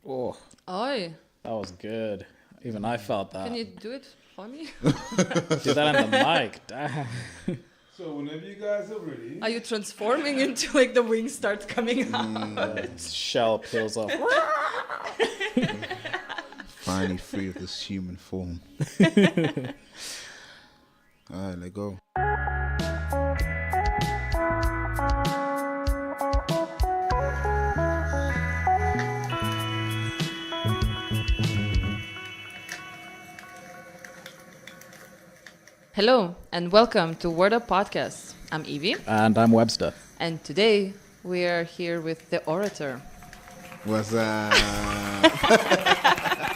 Oh, Oi. that was good. Even I felt that. Can you do it for me? Do that on the mic. Damn. So whenever you guys are ready. Are you transforming into like the wings start coming out? Shell peels off. Finally free of this human form. Alright, let's go. Hello and welcome to Word Up Podcast. I'm Evy. And I'm Webster. And today we are here with the Orator. What's up?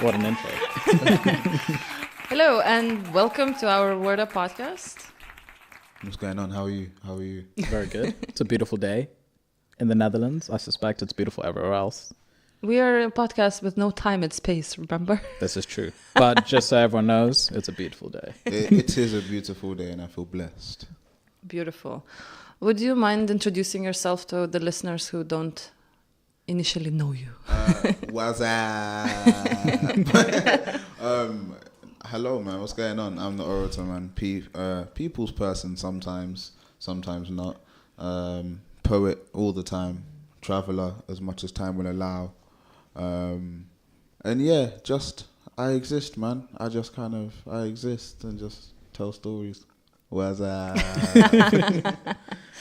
What an intro. Hello and welcome to our Word Up Podcast. What's going on? How are you? Very good. It's a beautiful day in the Netherlands. I suspect it's beautiful everywhere else. We are a podcast with no time and space, remember? This is true. But just so everyone knows, it's a beautiful day. It is a beautiful day and I feel blessed. Beautiful. Would you mind introducing yourself to the listeners who don't initially know you? What's up? Hello, man. What's going on? I'm the Orator, man. People's person sometimes not. Poet all the time. Traveler as much as time will allow. And yeah, just I exist, man. I exist and just tell stories. What's up?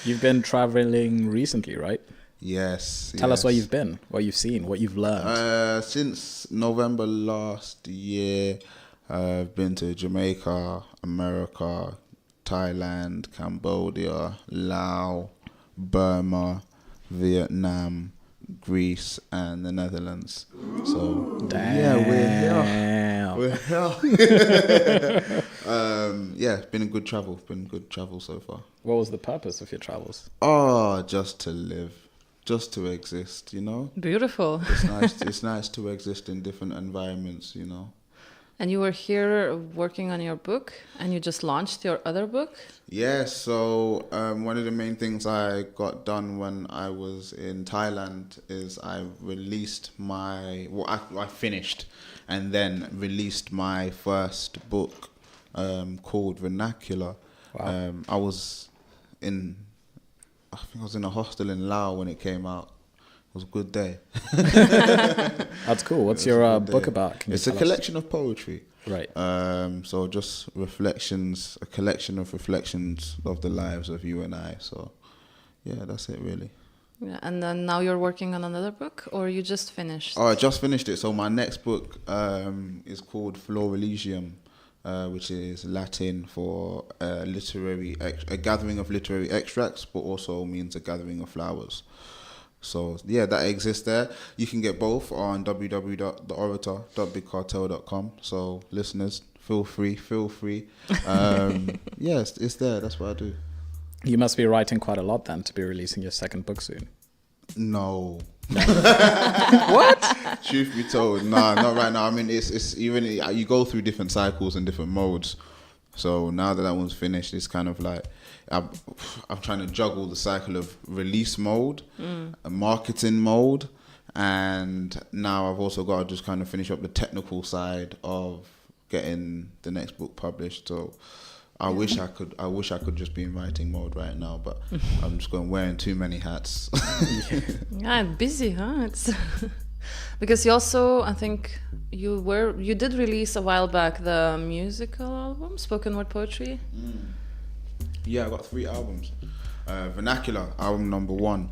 You've been traveling recently, right? Yes. Tell us where you've been, what you've seen, what you've learned. Since November last year, I've been to Jamaica, America, Thailand, Cambodia, Laos, Burma, Vietnam, Greece, and the Netherlands. So Damn. yeah, we're here. Yeah, it's been a good travel. So far. What was the purpose of your travels? Oh, just to live, just to exist. You know, Beautiful. it's nice. It's nice to exist in different environments. You know. And you were here working on your book, and you just launched your other book? Yeah, so one of the main things I got done when I was in Thailand is I released I finished and then released my first book called Vernacular. Wow. I think I was in a hostel in Laos when it came out. It was a good day. That's cool. What's your book about? Can you It's a tell us? collection of poetry. Right. So just reflections, a collection of reflections of the lives of you and I. So yeah, that's it really. Yeah, and then now you're working on another book, or you just finished? Oh, I just finished it. So my next book is called Florilegium, which is Latin for a gathering of literary extracts, but also means a gathering of flowers. So yeah, that exists there. You can get both on www.theorator.bigcartel.com. So listeners, feel free. Yes, it's there. That's what I do. You must be writing quite a lot then to be releasing your second book soon. No. What? Truth be told, nah, not right now. I mean, it's even you go through different cycles and different modes. So now that one's finished, it's kind of like I'm trying to juggle the cycle of release mode, marketing mode, and now I've also got to just kind of finish up the technical side of getting the next book published. So I wish I could just be in writing mode right now, but I'm just wearing too many hats. Yeah, busy, huh? It's because you also, I think you did release a while back the musical album, spoken word poetry. Yeah, I got 3 albums. Vernacular, album number 1,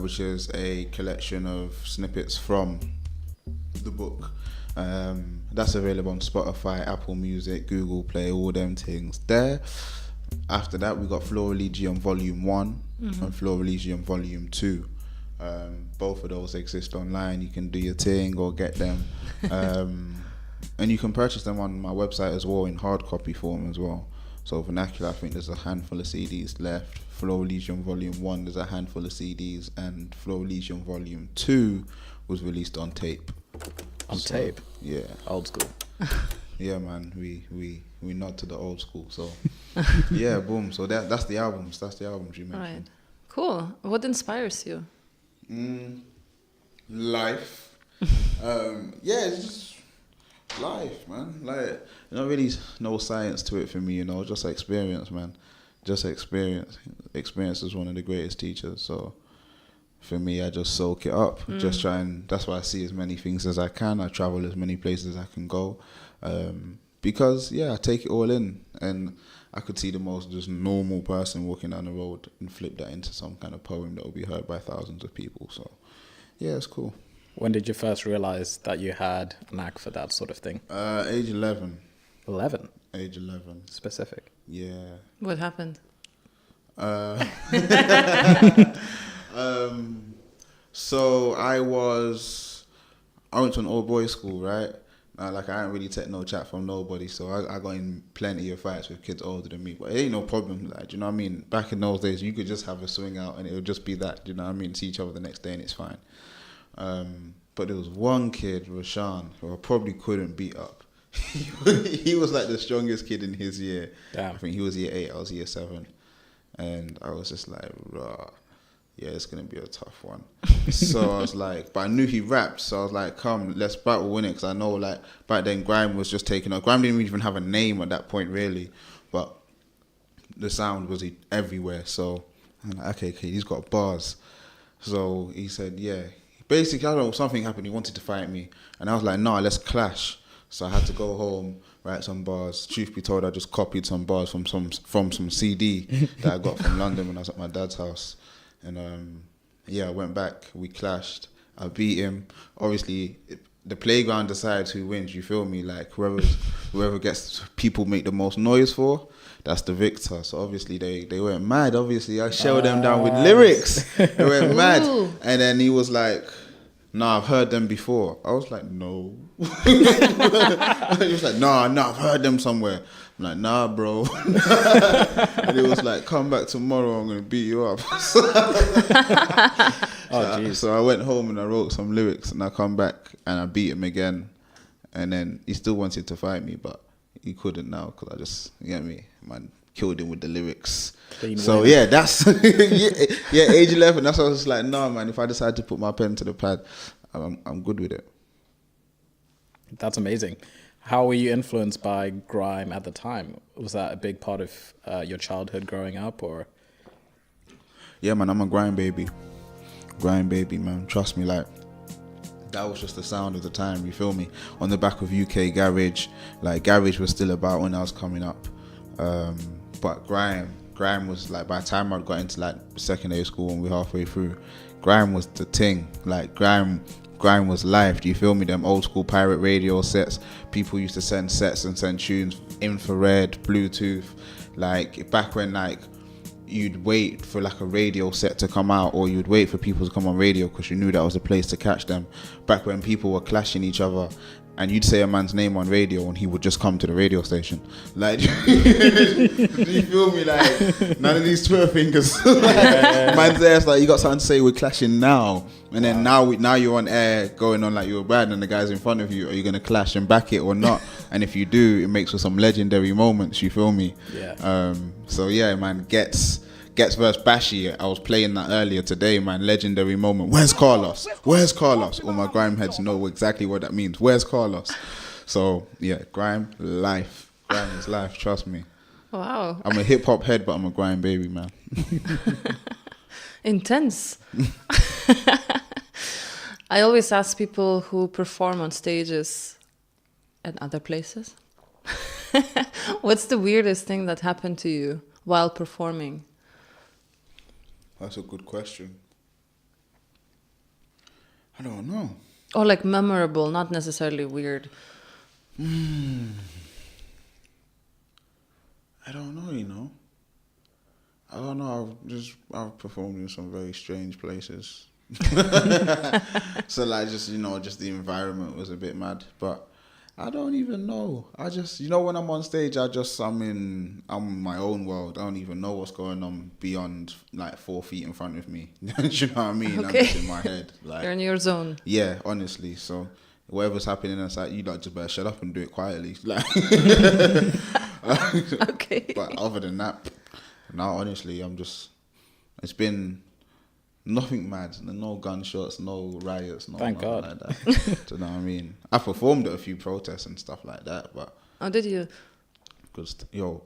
which is a collection of snippets from the book. That's available on Spotify, Apple Music, Google Play, all them things there. After that, we got Florilegium Volume 1 and Florilegium Volume 2. Both of those exist online. You can do your thing or get them. And you can purchase them on my website as well in hard copy form as well. So Vernacular, I think there's a handful of CDs left. Florilegium Volume 1, there's a handful of CDs. And Florilegium Volume 2 was released on tape. On tape? Yeah. Old school. Yeah, man. We nod to the old school. So, yeah, boom. So that's the albums. That's the albums you mentioned. Right. Cool. What inspires you? Life. Yeah, it's just life, man. Like, not really no science to it for me, you know, just experience, man. Just experience. Experience is one of the greatest teachers. So for me, I just soak it up. Just try and, that's why I see as many things as I can. I travel as many places as I can go. Because, yeah, I take it all in. And I could see the most just normal person walking down the road and flip that into some kind of poem that will be heard by thousands of people. So, yeah, it's cool. When did you first realize that you had a knack for that sort of thing? Age 11. 11? Age 11. Specific. Yeah. What happened? So I went to an all boys school, right? Like I ain't really take no chat from nobody, so I got in plenty of fights with kids older than me. But it ain't no problem, like, do you know what I mean? Back in those days, you could just have a swing out and it would just be that, do you know what I mean? See each other the next day and it's fine. But there was one kid, Rashan, who I probably couldn't beat up. He was like the strongest kid in his year. Damn. I think he was year 8, I was year 7. And I was just like, rah, yeah, it's going to be a tough one. So I was like, but I knew he rapped. So I was like, come, let's battle win it. Because I know, like, back then Grime was just taking off. Grime didn't even have a name at that point, really. But the sound was everywhere. So I'm like, okay, he's got bars. So he said, yeah. Basically, I don't know, something happened. He wanted to fight me. And I was like, nah, let's clash. So I had to go home, write some bars. Truth be told, I just copied some bars from some CD that I got from London when I was at my dad's house. And yeah, I went back, we clashed, I beat him. Obviously, the playground decides who wins, you feel me? Like, whoever gets people make the most noise for, that's the victor. So obviously, they went mad. Obviously, I shelled them down with lyrics. They went mad. And then he was like, nah, I've heard them before. I was like, no. He was like, nah, I've heard them somewhere. I'm like, nah, bro. And he was like, come back tomorrow, I'm going to beat you up. So I went home and I wrote some lyrics and I come back and I beat him again. And then he still wanted to fight me, but he couldn't now because I just, you get me, man, killed him with the lyrics. So yeah, that's, yeah, age 11, that's why I was just like, nah, man, if I decide to put my pen to the pad, I'm good with it. That's amazing. How were you influenced by grime at the time? Was that a big part of your childhood growing up, or? Yeah, man, I'm a grime baby. Grime baby, man. Trust me, like, that was just the sound of the time, you feel me? On the back of UK Garage, like, Garage was still about when I was coming up. But grime was, like, by the time I got into, like, secondary school and we were halfway through, grime was the thing. Like, grime was life, do you feel me? Them old school pirate radio sets, people used to send sets and send tunes, infrared, Bluetooth, like back when like you'd wait for like a radio set to come out or you'd wait for people to come on radio because you knew that was a place to catch them. Back when people were clashing each other and you'd say a man's name on radio and he would just come to the radio station. Like, do you feel me? Like, none of these Twitter fingers. Man's there, it's like, you got something to say, we're clashing now. And then now you're on air going on like you're bad and the guy's in front of you. Are you going to clash and back it or not? And if you do, it makes for some legendary moments, you feel me? Yeah. So yeah, man, Gets versus Bashi. I was playing that earlier today, man. Legendary moment. Where's Carlos? All my grime heads know exactly what that means. Where's Carlos? So yeah, grime life. Grime is life. Trust me. Wow. I'm a hip hop head, but I'm a grime baby, man. Intense. I always ask people who perform on stages and other places, what's the weirdest thing that happened to you while performing? That's a good question. I don't know. Or like memorable, not necessarily weird. I don't know, you know. I don't know. I've performed in some very strange places. So like just the environment was a bit mad, but I don't even know. I just, when I'm on stage, I'm in my own world. I don't even know what's going on beyond like 4 feet in front of me. Do you know what I mean? Okay. I'm just in my head. Like, you're in your zone. Yeah, honestly. So whatever's happening inside, you like just better shut up and do it quietly. Like, okay. But other than that, no, honestly, it's been Nothing mad, no gunshots, no riots, no Thank nothing God. like that. Do you know what I mean? I performed at a few protests and stuff like that, but Oh, did you? because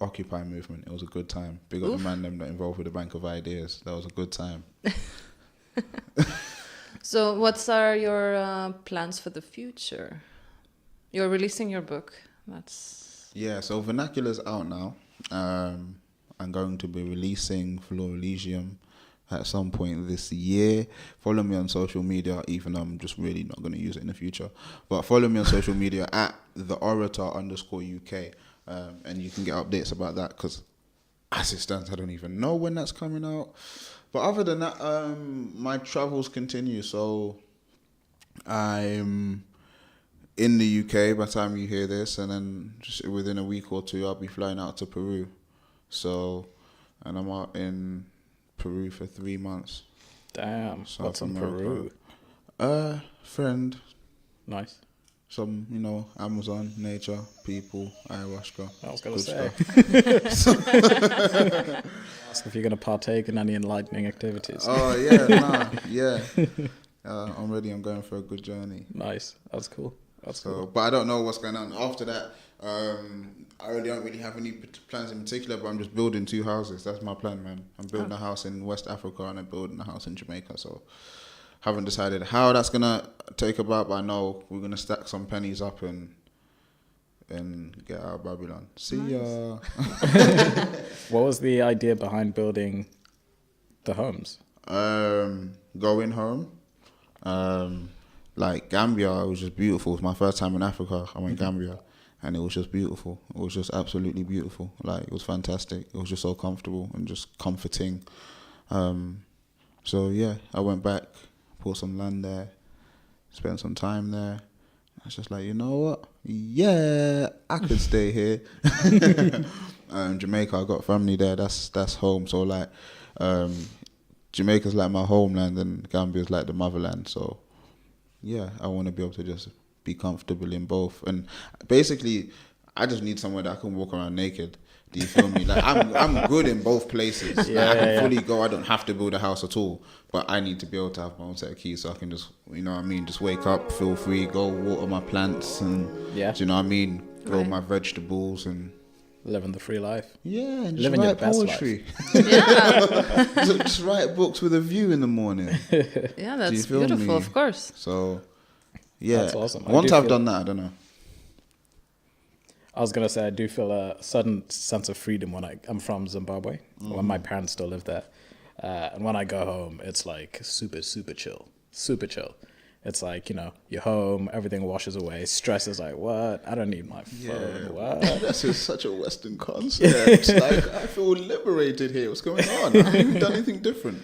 Occupy movement, it was a good time. Big up the man them that involved with the Bank of Ideas. That was a good time. So, what are your plans for the future? You're releasing your book. That's Yeah, so Vernacular's out now. I'm going to be releasing Flor Elysium at some point this year. Follow me on social media, even though I'm just really not going to use it in the future. But follow me on social media at the Orator _UK. And you can get updates about that, because as it stands, I don't even know when that's coming out. But other than that, my travels continue. So I'm in the UK by the time you hear this, and then just within a week or two, I'll be flying out to Peru. So, and I'm out in Peru for 3 months. Damn. South What's in America. Peru? Friend, Nice. some, Amazon, nature, people, ayahuasca. I was going to good say. stuff. Ask if you're going to partake in any enlightening activities. Oh, yeah, yeah. I'm ready. I'm going for a good journey. Nice. That's cool. That's So, cool. but I don't know what's going on after that. I already don't really have any plans in particular, but I'm just building 2 houses. That's my plan, man. I'm building a house in West Africa and I'm building a house in Jamaica. So haven't decided how that's gonna take about, but I know we're gonna stack some pennies up and get out of Babylon. See ya. What was the idea behind building the homes? Going home. Like Gambia, it was just beautiful. It was my first time in Africa. I went Gambia, and it was just beautiful. It was just absolutely beautiful. Like, it was fantastic. It was just so comfortable and just comforting. So yeah, I went back, bought some land there, spent some time there. I was just like, you know what? Yeah, I could stay here. Jamaica, I got family there. That's home. So like, Jamaica's like my homeland, and Gambia's like the motherland. So yeah, I want to be able to just be comfortable in both. And basically, I just need somewhere that I can walk around naked. Do you feel me? Like, I'm good in both places. Like, I can fully go. I don't have to build a house at all. But I need to be able to have my own set of keys, so I can just, you know what I mean, just wake up, feel free, go water my plants, and do you know what I mean, grow my vegetables and Living the free life. yeah, and just Living your write best poetry. yeah, Just write books with a view in the morning. yeah. That's feel beautiful, me? of course. So yeah, That's awesome. I Once do I've feel- done that, I don't know. I was going to say, I do feel a sudden sense of freedom when I'm from Zimbabwe, when my parents still live there. And when I go home, it's like super, super chill. Super chill. It's like, you know, you're home, everything washes away. Stress is like, what? I don't need my phone. What? This is such a Western concept. Like, I feel liberated here. What's going on? I haven't even done anything different.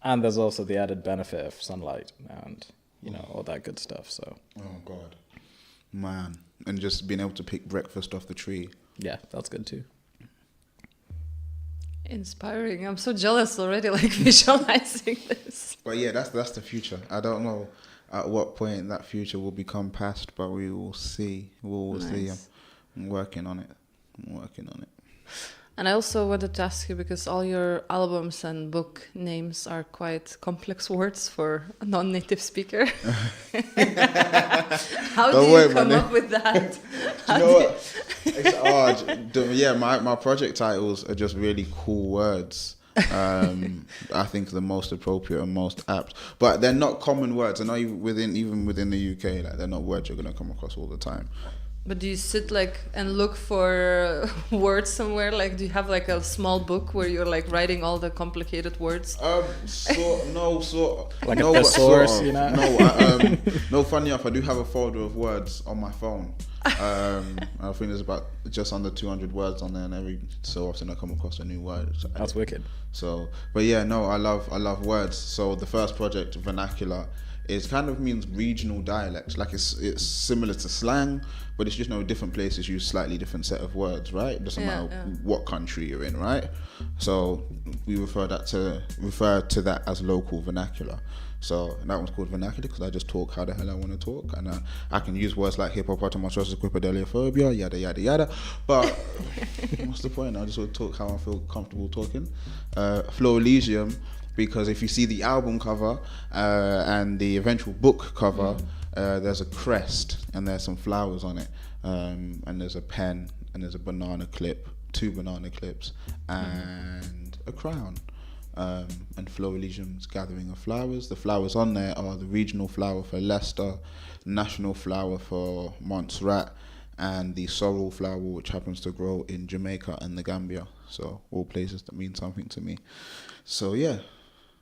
And there's also the added benefit of sunlight and, you know, all that good stuff. So, Oh God, man, and just being able to pick breakfast off the tree. yeah, that's good too. Inspiring. I'm so jealous already, like visualizing this. But yeah, that's the future. I don't know at what point that future will become past, but we will see. We will see. Nice. I'm working on it. And I also wanted to ask you, because all your albums and book names are quite complex words for a non-native speaker. How do you come up with that? Do you know what? It's hard. Yeah, my project titles are just really cool words. I think the most appropriate and most apt, but they're not common words. I know even within the UK, like, they're not words you're gonna come across all the time. But do you sit like and look for words somewhere? Like, do you have like a small book where you're like writing all the complicated words? Like no, a thesaurus, you know? No, funny enough, I do have a folder of words on my phone. I think there's about just under 200 words on there, and every so often I come across a new word. That's wicked. So, but yeah, no, I love words. So the first project, Vernacular, it kind of means regional dialects. Like, it's similar to slang, but it's just, you know, different places use slightly different set of words, right? It doesn't matter what country you're in, right? So we refer to that as local vernacular. So that one's called Vernacular because I just talk how the hell I want to talk, and I can use words like hippopotamosis, quipedaliophobia, yada yada yada. But what's the point? I just want to talk how I feel comfortable talking. Flor Elysium because if you see the album cover and the eventual book cover, there's a crest and there's some flowers on it, and there's a pen and there's a banana clip, 2 banana clips, and a crown. And Florilegium's gathering of flowers. The flowers on there are the regional flower for Leicester, national flower for Montserrat, and the sorrel flower, which happens to grow in Jamaica and the Gambia. So all places that mean something to me. So yeah,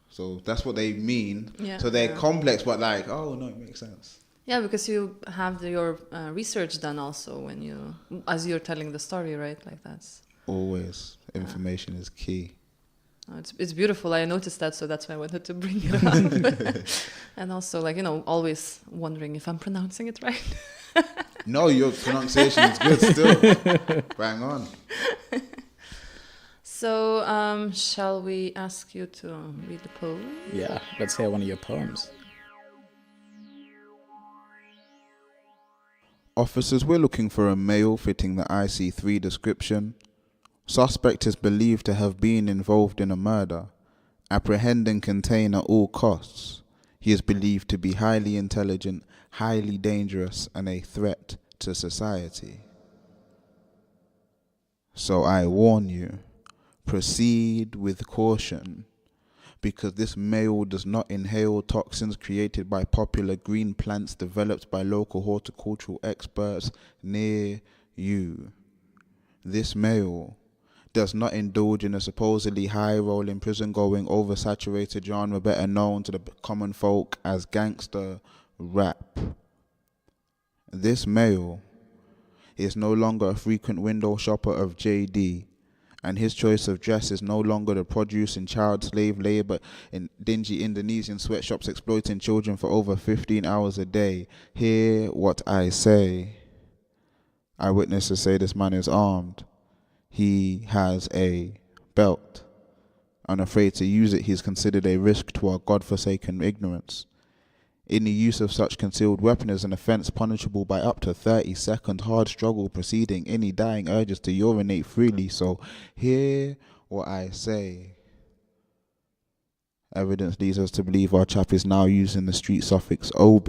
so that's what they mean. Yeah, so they're complex, but like, oh no, it makes sense. Yeah, because you have your research done also when you, as you're telling the story, right? Like that's always information is key. Oh, it's beautiful. I noticed that, so that's why I wanted to bring it up. And also, like, always wondering if I'm pronouncing it right. No, your pronunciation is good still. Bang on. So, shall we ask you to read the poem? Yeah, let's hear one of your poems. Officers, we're looking for a male fitting the IC3 description. Suspect is believed to have been involved in a murder. Apprehend and contain at all costs. He is believed to be highly intelligent, highly dangerous, and a threat to society. So I warn you, proceed with caution, because this male does not inhale toxins created by popular green plants developed by local horticultural experts near you. This male does not indulge in a supposedly high-rolling, prison-going, oversaturated genre better known to the common folk as gangster rap. This male is no longer a frequent window shopper of JD, and his choice of dress is no longer the produce in child slave labor in dingy Indonesian sweatshops exploiting children for over 15 hours a day. Hear what I say. Eyewitnesses say this man is armed. He has a belt. Unafraid to use it, he is considered a risk to our godforsaken ignorance. Any use of such concealed weapon is an offence punishable by up to 30-second hard struggle preceding any dying urges to urinate freely. So hear what I say. Evidence leads us to believe our chap is now using the street suffix OB.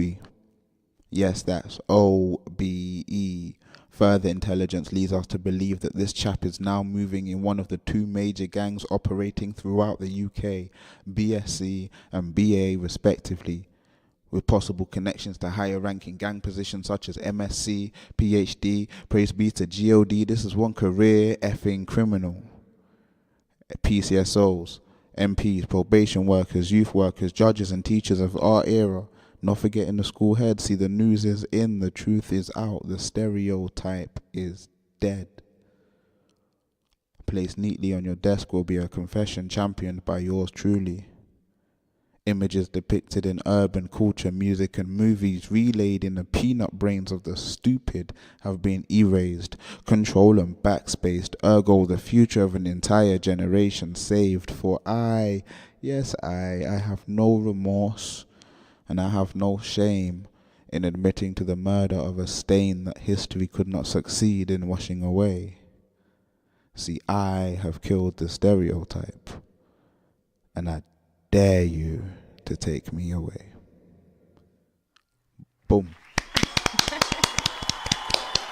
Yes, that's OBE. Further intelligence leads us to believe that this chap is now moving in one of the 2 major gangs operating throughout the UK, BSc and BA respectively, with possible connections to higher ranking gang positions such as MSc, PhD, praise be to GOD. This is one career effing criminal. PCSOs, MPs, probation workers, youth workers, judges and teachers of our era. Not forgetting the school head. See, the news is in, the truth is out, the stereotype is dead. Placed neatly on your desk will be a confession championed by yours truly. Images depicted in urban culture, music and movies relayed in the peanut brains of the stupid have been erased, control and backspaced, ergo the future of an entire generation saved. For I have no remorse, and I have no shame in admitting to the murder of a stain that history could not succeed in washing away. See, I have killed the stereotype, and I dare you to take me away. Boom.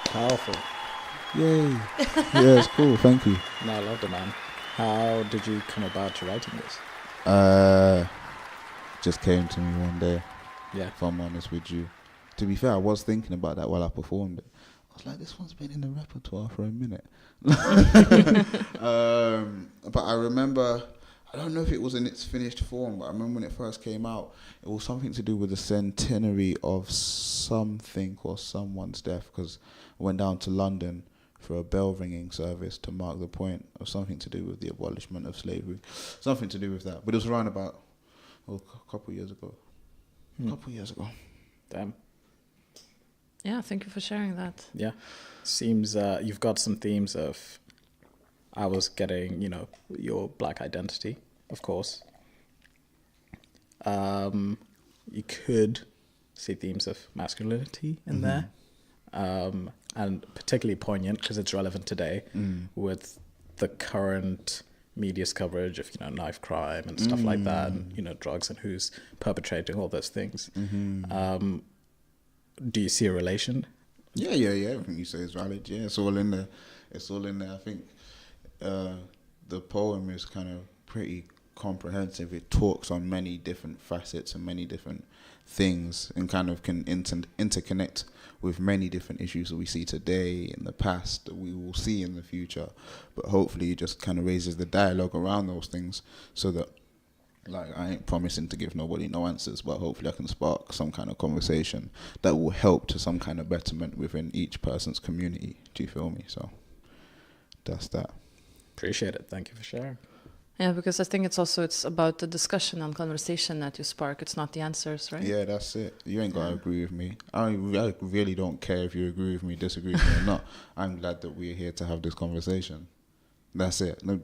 Powerful. Yay. Yeah, it's cool. Thank you. No, I love it, man. How did you come about to writing this? Just came to me one day. Yeah. If I'm honest with you. To be fair, I was thinking about that while I performed it. I was like, this one's been in the repertoire for a minute. But I remember, I don't know if it was in its finished form, but I remember when it first came out, it was something to do with the centenary of something or someone's death, because I went down to London for a bell ringing service to mark the point of something to do with the abolishment of slavery. Something to do with that. But it was around about a couple years ago. Damn. Yeah, thank you for sharing that. Yeah. Seems you've got some themes of, I was getting, your black identity, of course. You could see themes of masculinity in there. And particularly poignant because it's relevant today with the current media's coverage of, knife crime and stuff like that, and, drugs and who's perpetrating all those things. Do you see a relation? Yeah. Everything you say is valid. Yeah, it's all in there. I think the poem is kind of pretty comprehensive. It talks on many different facets and many different things, and kind of can interconnect with many different issues that we see today, in the past, that we will see in the future. But hopefully it just kind of raises the dialogue around those things, so that, like, I ain't promising to give nobody no answers, but hopefully I can spark some kind of conversation that will help to some kind of betterment within each person's community. Do you feel me? So that's that. Appreciate it. Thank you for sharing. Yeah, because I think it's about the discussion and conversation that you spark. It's not the answers, right? Yeah, that's it. You ain't got to agree with me. I really don't care if you agree with me, disagree with me or not. I'm glad that we're here to have this conversation. That's it. No,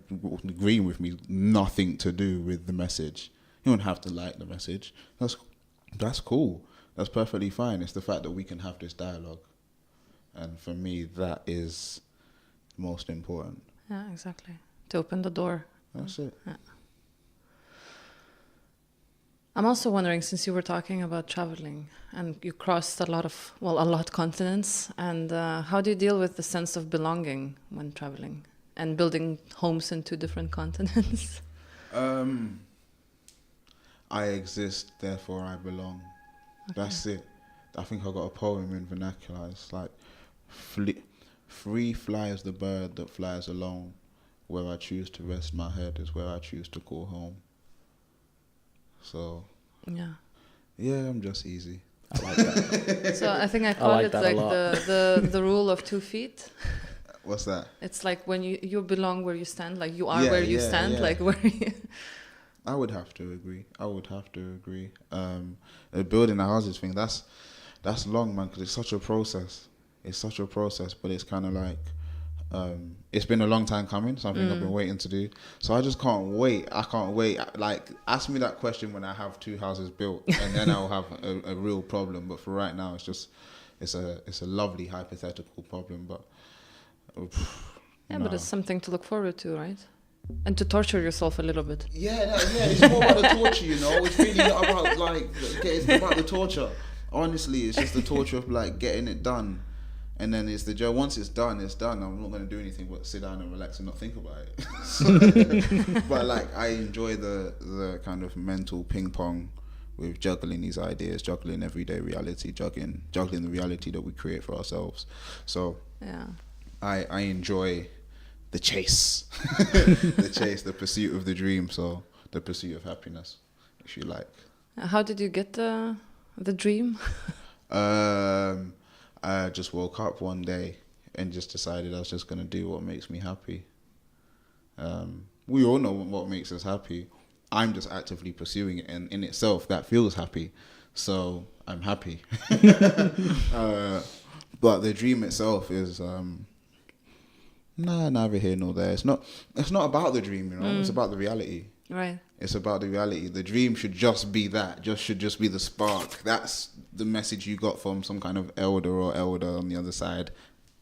agreeing with me, nothing to do with the message. You don't have to like the message. That's cool. That's perfectly fine. It's the fact that we can have this dialogue. And for me, that is most important. Yeah, exactly. To open the door. That's it. Yeah. I'm also wondering, since you were talking about traveling and you crossed a lot continents, and how do you deal with the sense of belonging when traveling and building homes in 2 different continents? I exist, therefore I belong. Okay. That's it. I think I got a poem in vernacular. It's like, free flies the bird that flies alone. Where I choose to rest my head is where I choose to call home. So, yeah, I'm just easy. I like that. So I think I call it like the rule of 2 feet. What's that? It's like when you belong where you stand, like you are where you stand, like where you... I would have to agree. Building the houses thing, that's long, man, because it's such a process. But it's kind of like, it's been a long time coming, something I've been waiting to do. So I just can't wait. Like, ask me that question when I have 2 houses built, and then I'll have a real problem. But for right now, it's a lovely hypothetical problem. But but it's something to look forward to, right? And to torture yourself a little bit. Yeah, it's more about the torture, It's really not about it's about the torture. Honestly, it's just the torture of like getting it done. And then it's the joy. Once it's done, it's done. I'm not going to do anything but sit down and relax and not think about it. But like, I enjoy the kind of mental ping pong with juggling these ideas, juggling everyday reality, juggling the reality that we create for ourselves. So yeah, I enjoy the chase, the pursuit of the dream. So the pursuit of happiness, if you like. How did you get the dream? I just woke up one day and just decided I was just going to do what makes me happy. We all know what makes us happy. I'm just actively pursuing it, and in itself, that feels happy. So I'm happy. But the dream itself is, neither here nor there. It's not about the dream, It's about the reality. Right. It's about the reality. The dream should just be that. Should just be the spark. That's the message you got from some kind of elder on the other side.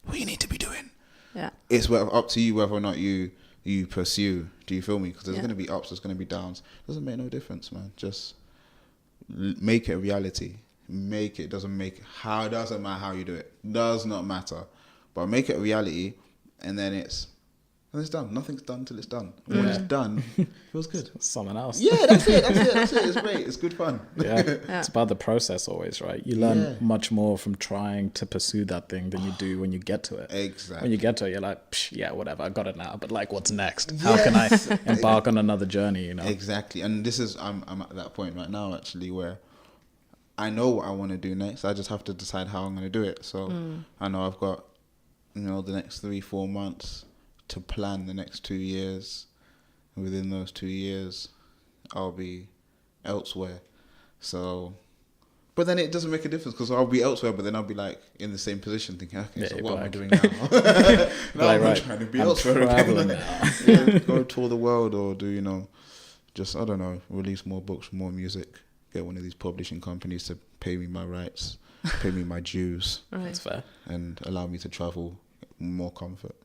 What you need to be doing. Yeah. It's up to you whether or not you pursue. Do you feel me? Because there's going to be ups, there's going to be downs. Doesn't make no difference, man. Just make it a reality. Make it. Doesn't matter how you do it. Does not matter. But make it a reality, and then it's done. Nothing's done till it's done. When it's done, it feels good. Someone else. Yeah, that's it. It's great. It's good fun. Yeah. It's about the process always, right? You learn much more from trying to pursue that thing than you do when you get to it. Exactly. When you get to it, you're like, whatever, I got it now. But like, what's next? How can I embark on another journey, Exactly. And I'm at that point right now, actually, where I know what I want to do next. I just have to decide how I'm going to do it. So I know I've got, the next 3-4 months to plan the next 2 years. Within those 2 years, I'll be elsewhere. So, but then it doesn't make a difference because I'll be elsewhere, but then I'll be like in the same position thinking, okay, so what am I doing now? Now I'm trying to be elsewhere again. Now. Go tour the world or do, just, I don't know, release more books, more music, get one of these publishing companies to pay me my rights, pay me my dues. Right. That's fair. And allow me to travel more comfort.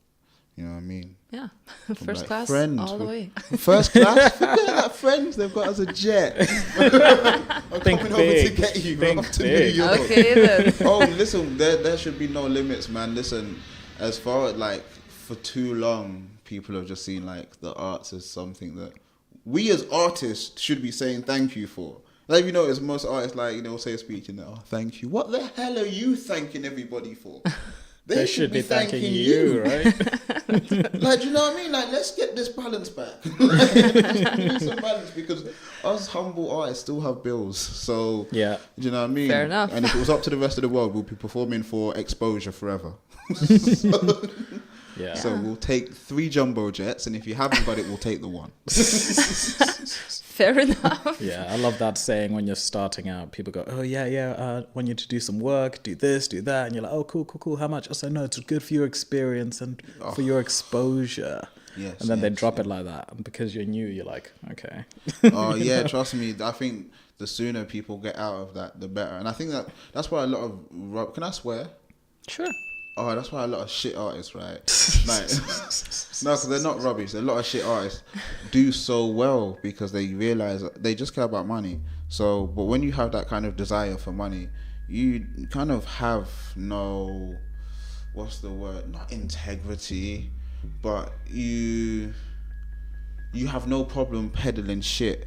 You know what I mean? Yeah, first like, class friend, all the way. First class? Forget that, friends. They've got us a jet. I'm Think coming big. over to get you. Think Off to big. New York. Okay then. Oh, listen, there should be no limits, man. Listen, as far as like for too long, people have just seen like the arts as something that we as artists should be saying thank you for. Like, you know, as most artists, like, you know, say a speech and oh, thank you. What the hell are you thanking everybody for? They should be thanking you, right? Like, do you know what I mean? Like, let's get this balance back. Like, we need some balance because us humble artists still have bills. So, Yeah. do you know what I mean? Fair enough. And if it was up to the rest of the world, we'll be performing for exposure forever. Yeah. So we'll take 3 jumbo jets, and if you haven't got it, we'll take the 1. Fair enough. Yeah, I love that saying when you're starting out. People go, oh, yeah, I want you to do some work, do this, do that. And you're like, oh, cool. How much? I say, no, it's good for your experience and for your exposure. Yes, and then they yes, drop it like that. And because you're new, you're like, okay. Oh, yeah, trust me. I think the sooner people get out of that, the better. And I think that's why a lot of... Can I swear? Sure. Oh, that's why a lot of shit artists, right? Like, no, because they're not rubbish. A lot of shit artists do so well because they realize they just care about money. So, but when you have that kind of desire for money, you kind of have no, what's the word? Not integrity, but you have no problem peddling shit.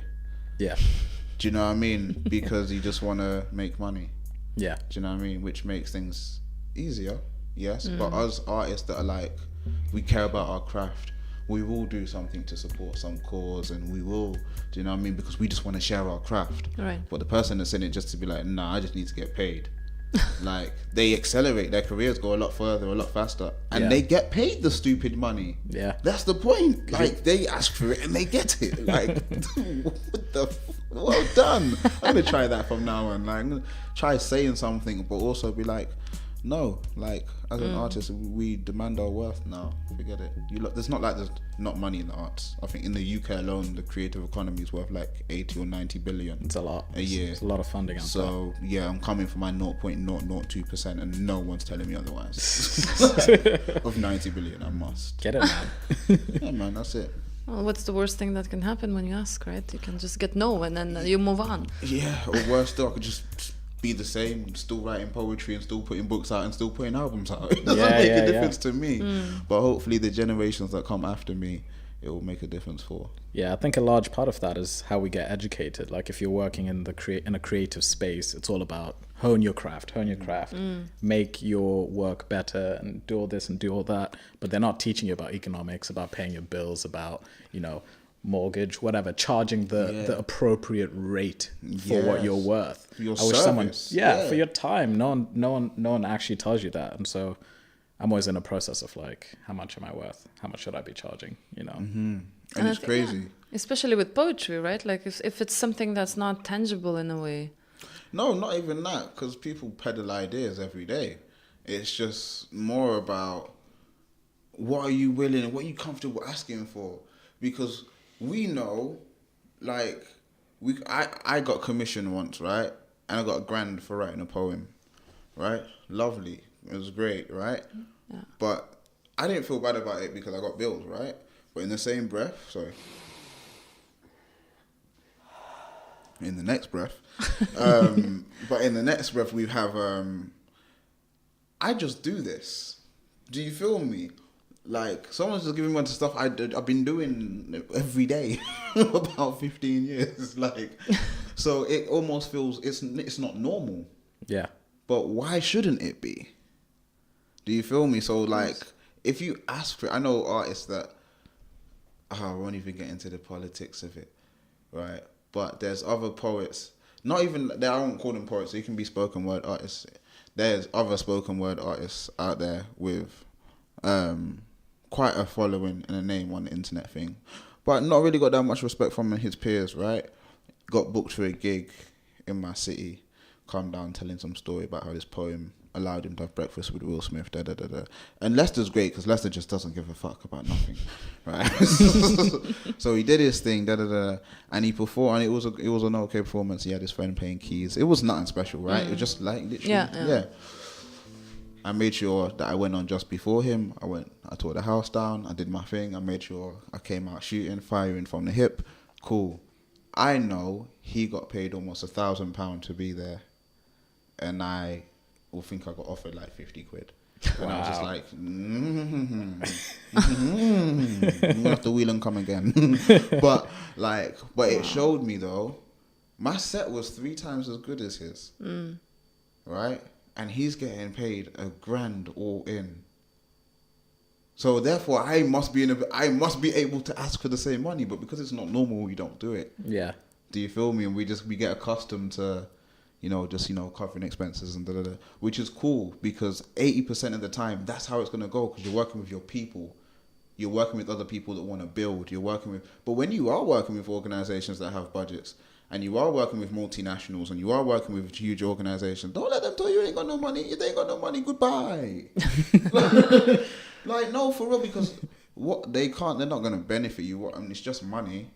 Yeah. Do you know what I mean? Because you just want to make money. Yeah. Do you know what I mean? Which makes things easier. Yes, but us artists that are like, we care about our craft, we will do something to support some cause, and we will, do you know what I mean? Because we just want to share our craft. Right. But the person that's in it just to be like, nah, I just need to get paid. Like, they accelerate, their careers go a lot further, a lot faster, and they get paid the stupid money. Yeah. That's the point. Like, they ask for it and they get it. Like, what the well done. I'm going to try that from now on. Like, I'm going to try saying something, but also be like, no, like, as an artist, we demand our worth now. Forget it. There's not like there's not money in the arts. I think in the UK alone, the creative economy is worth like 80 or 90 billion. It's a lot. A year. It's a lot of funding out there. So, yeah, I'm coming for my 0.002%, and no one's telling me otherwise. Of 90 billion, I must. Get it, man. Yeah, man, that's it. Well, what's the worst thing that can happen when you ask, right? You can just get no, and then you move on. Yeah, or worse still, I could just be the same, still writing poetry and still putting books out and still putting albums out. It doesn't make a difference to me. But hopefully the generations that come after me, it will make a difference for. Yeah, I think a large part of that is how we get educated. Like if you're working in in a creative space, it's all about hone your craft, make your work better and do all this and do all that. But they're not teaching you about economics, about paying your bills, about, you know, mortgage, whatever, charging the appropriate rate for what you're worth. For your I wish service. someone, for your time. No one actually tells you that. And so I'm always in a process of like, how much am I worth? How much should I be charging? You know? And it's crazy. Yeah. Especially with poetry, right? Like if it's something that's not tangible in a way. No, not even that, because people peddle ideas every day. It's just more about what are you willing, what are you comfortable asking for? Because we know, like, I got commissioned once, right? And I got a grand for writing a poem, right? Lovely. It was great, right? Yeah. But I didn't feel bad about it because I got bills, right? But in the same breath, in the next breath, but in the next breath we have, I just do this. Do you feel me? Like, someone's just giving me a bunch of stuff I've been doing every day about 15 years. Like, so it almost feels, it's not normal. Yeah. But why shouldn't it be? Do you feel me? So, like, if you ask for it, I know artists that, I won't even get into the politics of it, right? But there's other poets, not even, I won't call them poets, so you can be spoken word artists. There's other spoken word artists out there with quite a following and a name on the internet thing, but not really got that much respect from his peers, right? Got booked for a gig in my city, come down telling some story about how this poem allowed him to have breakfast with Will Smith, And Lester's great because Lester just doesn't give a fuck about nothing, right? So he did his thing, and he performed, and it was an okay performance. He had his friend playing keys. It was nothing special, right? It was just like literally, yeah. I made sure that I went on just before him. I tore the house down. I did my thing. I made sure I came out shooting, firing from the hip. Cool. I know he got paid almost £1,000 to be there, and I will think I got offered like 50 quid. And I was just like, you have to wheel and come again. but it showed me though, my set was 3 times as good as his, right? And he's getting paid $1,000 all in. So therefore, I must be able to ask for the same money, but because it's not normal, we don't do it. Yeah. Do you feel me? And we get accustomed to, covering expenses and which is cool because 80% of the time, that's how it's gonna go because you're working with your people, you're working with other people that want to build. But when you are working with organizations that have budgets, and you are working with multinationals, and you are working with huge organizations, don't let them tell you you ain't got no money. If they ain't got no money, goodbye. Like, no, for real, because they're not going to benefit you. I mean, it's just money.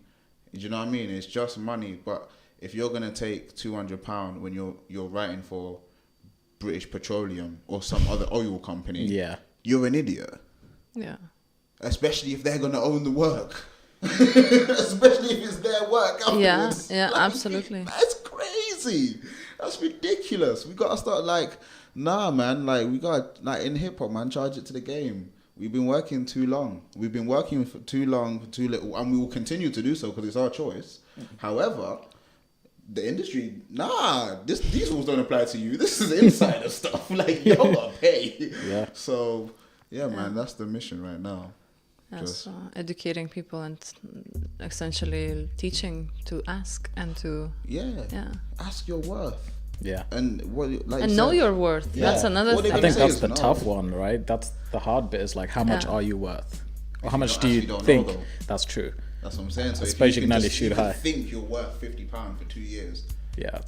Do you know what I mean? It's just money. But if you're going to take £200 when you're writing for British Petroleum or some other oil company, you're an idiot. Yeah. Especially if they're going to own the work. Especially if it's their work afterwards. Yeah, absolutely. That's crazy. That's ridiculous. We got to start nah, man. We got in hip hop, man, charge it to the game. We've been working too long. We've been working for too long, for too little, and we will continue to do so because it's our choice. However, the industry, these rules don't apply to you. This is insider stuff. You don't got to pay. Yeah. So, man, that's the mission right now. Yes, educating people and essentially teaching to ask and to ask your worth. Yeah, and know your worth. Yeah. That's another thing. I think that's the tough one, right? That's the hard bit. Is how much are you worth, or how much do you think? That's true. That's what I'm saying. So especially if you can think you're worth £50 for 2 years. Yeah,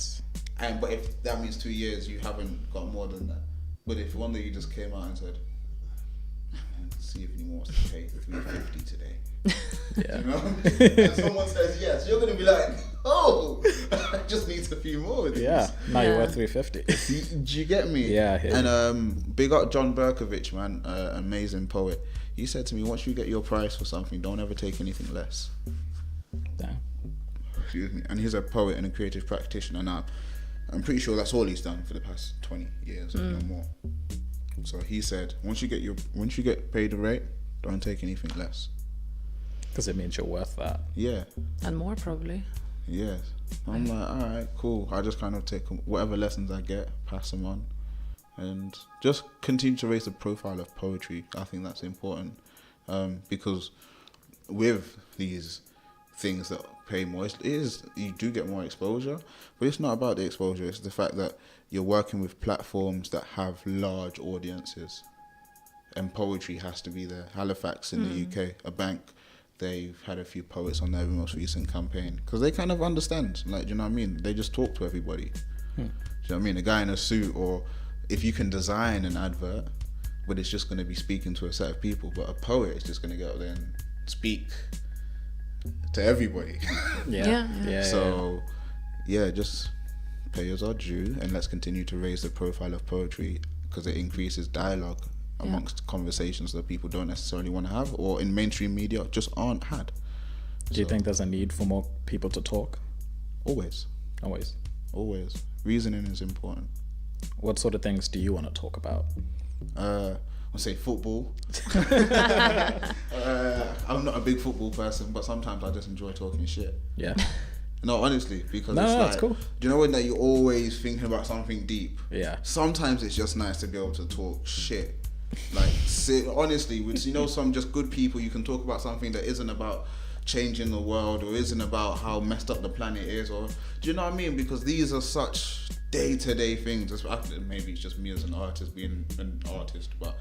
but if that means 2 years, you haven't got more than that. But if one day you just came out and said, see if anyone wants to pay $350 today. Yeah. And someone says yes, you're gonna be like, oh, I just need a few more of these. Yeah. Now you're worth $350. Do you get me? Yeah. And big up John Berkovich, man, amazing poet. He said to me, once you get your price for something, don't ever take anything less. Damn. Excuse me. And he's a poet and a creative practitioner. Now, I'm pretty sure that's all he's done for the past 20 years, if no more. So he said, once you get paid the rate, don't take anything less. Because it means you're worth that. Yeah. And more probably. Yes. I'm like, all right, cool. I just kind of take whatever lessons I get, pass them on, and just continue to raise the profile of poetry. I think that's important because with these things that pay more, you do get more exposure, but it's not about the exposure. It's the fact that you're working with platforms that have large audiences, and poetry has to be there. Halifax in the UK, a bank, they've had a few poets on their most recent campaign because they kind of understand. Do you know what I mean? They just talk to everybody. Do you know what I mean? A guy in a suit, or if you can design an advert, but it's just going to be speaking to a set of people. But a poet is just going to go out there and speak to everybody. So, just pay us our due, and let's continue to raise the profile of poetry because it increases dialogue amongst conversations that people don't necessarily want to have, or in mainstream media just aren't had. Do you think there's a need for more people to talk? Always. Reasoning is important. What sort of things do you want to talk about? I'll say football. I'm not a big football person, but sometimes I just enjoy talking shit. Yeah. No, honestly, because it's cool. Do you know when you're always thinking about something deep? Yeah. Sometimes it's just nice to be able to talk shit. Honestly, with some just good people, you can talk about something that isn't about changing the world or isn't about how messed up the planet is, or do you know what I mean? Because these are such day-to-day things. Maybe it's just me as an artist being an artist, but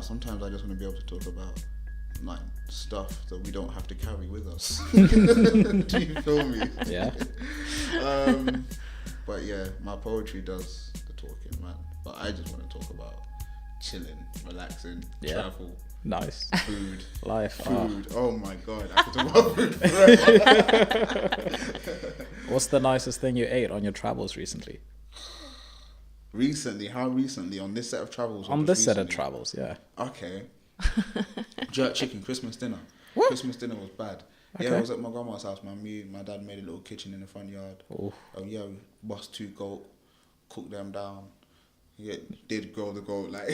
sometimes I just want to be able to talk about stuff that we don't have to carry with us. Do you feel me? Yeah. But yeah, my poetry does the talking, man. But I just want to talk about chilling, relaxing, travel, nice food, life, food. Oh my god, I could talk about food forever. What's the nicest thing you ate on your travels recently? Recently? How recently? On this set of travels? Or On just this set of recently? travels, yeah. Okay. Jerk chicken, Christmas dinner. What? Christmas dinner was bad. Yeah, Okay. I was at my grandma's house, man. My dad made a little kitchen in the front yard. Oof. Yeah, we bust 2 goat, cooked them down. Yeah, did grow the goat, like,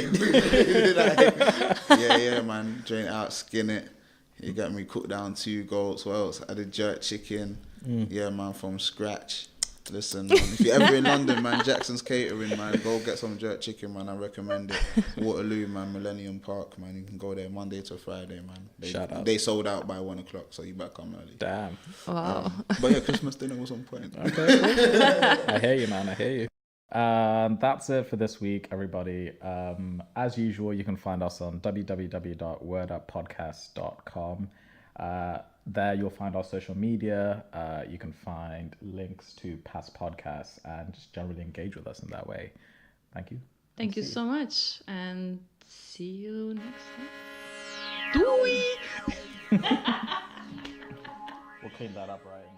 yeah, man. Drain it out, skin it. You got me cooked down 2 goats. What else? I did jerk chicken. Yeah, man, from scratch. Listen, man, if you're ever in London, man, Jackson's Catering, man, go get some jerk chicken, man. I recommend it. Waterloo, man, Millennium Park, man. You can go there Monday to Friday, man. Shout out. They sold out by 1 o'clock, so you better come early. Damn. Wow. But yeah, Christmas dinner was on point. Okay. Cool. I hear you, man. I hear you. That's it for this week, everybody. As usual, you can find us on www.wordupodcast.com. There you'll find our social media. You can find links to past podcasts and just generally engage with us in that way. Thank you. Thank you so much, and see you next time. We'll clean that up, right?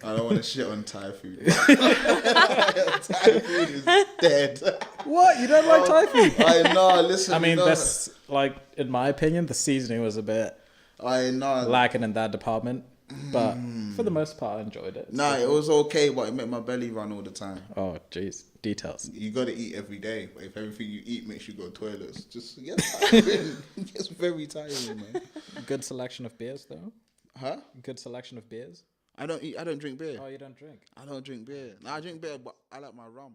I don't want to shit on Thai food. Thai food is dead. What? You don't like Thai food? I know, listen. I mean, no. that's like, in my opinion, the seasoning was a bit I know. lacking in that department. But for the most part, I enjoyed it. Nah, it was okay, but it made my belly run all the time. Oh, jeez. Details. You got to eat every day. But if everything you eat makes you go to toilets, just get tiring. It gets very tiring, man. Good selection of beers, though. Huh? Good selection of beers. I don't drink beer. Oh, you don't drink? I don't drink beer. No, I drink beer, but I like my rum.